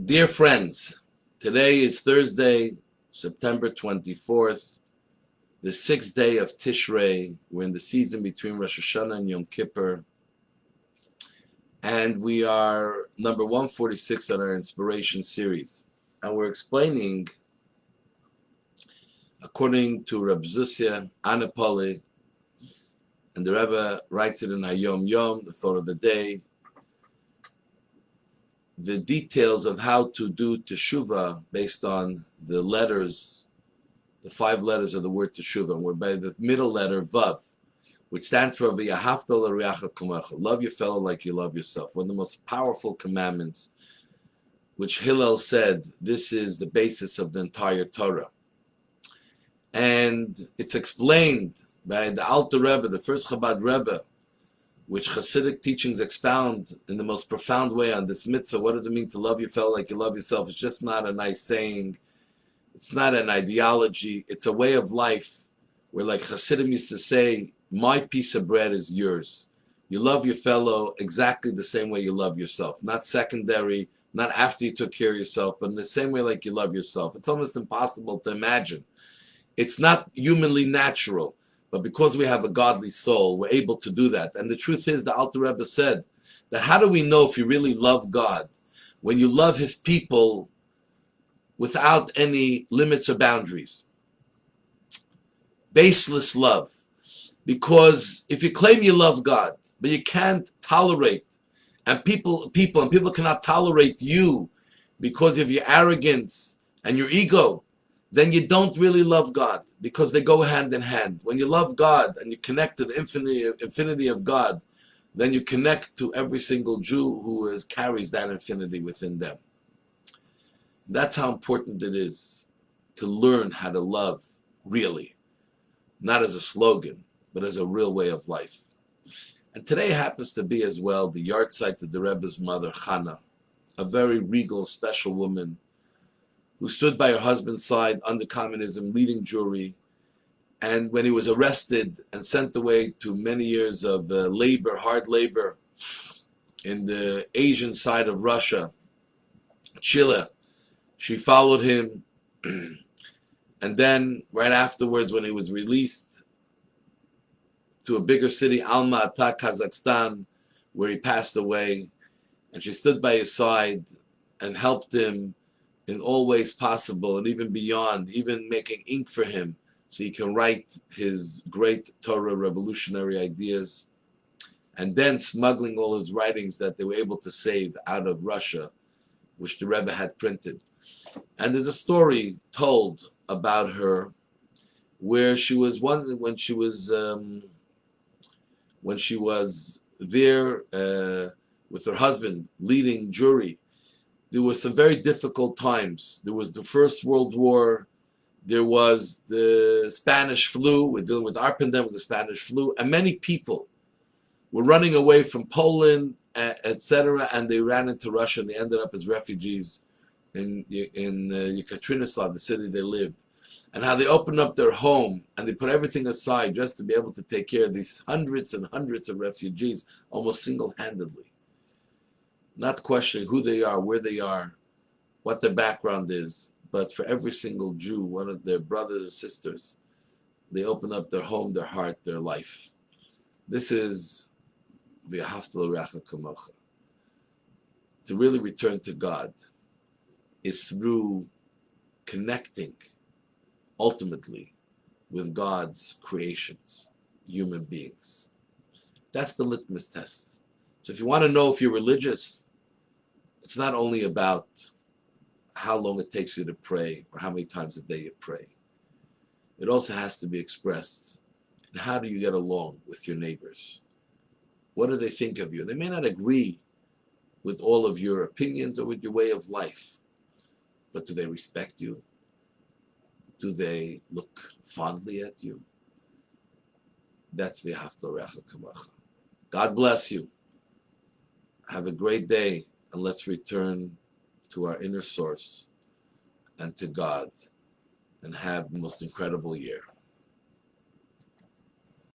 Dear friends, today is Thursday, September 24th, the sixth day of Tishrei. We're in the season between Rosh Hashanah and Yom Kippur, and we are number 146 on our inspiration series. And we're explaining, according to Reb Zusia Anapoli, and the Rebbe writes it in Hayom Yom, the thought of the day, the details of how to do teshuvah based on the letters, the 5 letters of the word teshuvah. And we're by the middle letter, Vav, which stands for V'yahavta l'reacha kamecha. Love your fellow like you love yourself. One of the most powerful commandments, which Hillel said, this is the basis of the entire Torah. And it's explained by the Alter Rebbe, the first Chabad Rebbe, which Hasidic teachings expound in the most profound way on this mitzvah. What does it mean to love your fellow like you love yourself? It's just not a nice saying. It's not an ideology. It's a way of life where, like Hasidim used to say, my piece of bread is yours. You love your fellow exactly the same way you love yourself. Not secondary, not after you took care of yourself, but in the same way like you love yourself. It's almost impossible to imagine. It's not humanly natural. But because we have a godly soul, we're able to do that. And the truth is, the Alter Rebbe said, that how do we know if you really love God? When you love His people without any limits or boundaries. Baseless love. Because if you claim you love God, but you can't tolerate, and people cannot tolerate you because of your arrogance and your ego, then you don't really love God, because they go hand in hand. When you love God and you connect to the infinity of God, then you connect to every single Jew who carries that infinity within them. That's how important it is to learn how to love really, not as a slogan, but as a real way of life. And today happens to be as well the yahrzeit of the Rebbe's mother, Chana, a very regal, special woman who stood by her husband's side under communism, leading Jewry. And when he was arrested and sent away to many years of labor, hard labor, in the Asian side of Russia, Chile, she followed him. And then, right afterwards, when he was released to a bigger city, Alma-Ata, Kazakhstan, where he passed away, and she stood by his side and helped him in all ways possible, and even beyond, even making ink for him so he can write his great Torah revolutionary ideas, and then smuggling all his writings that they were able to save out of Russia, which the Rebbe had printed. And there's a story told about her where she was when she was there with her husband leading Jewry. There were some very difficult times. There was the First World War. There was the Spanish flu. We're dealing with our pandemic, the Spanish flu. And many people were running away from Poland, etc. And they ran into Russia, and they ended up as refugees in Yekaterinoslav, the city they lived. And how they opened up their home and they put everything aside just to be able to take care of these hundreds and hundreds of refugees, almost single-handedly. Not questioning who they are, where they are, what their background is, but for every single Jew, one of their brothers or sisters, they open up their home, their heart, their life. This is V'yahavta l'reacha kamecha. To really return to God is through connecting ultimately with God's creations, human beings. That's the litmus test. So if you want to know if you're religious, it's not only about how long it takes you to pray or how many times a day you pray. It also has to be expressed in how do you get along with your neighbors? What do they think of you? They may not agree with all of your opinions or with your way of life, but do they respect you? Do they look fondly at you? That's V'yahavta l'reacha kamecha. God bless you. Have a great day, and let's return to our inner source and to God and have the most incredible year.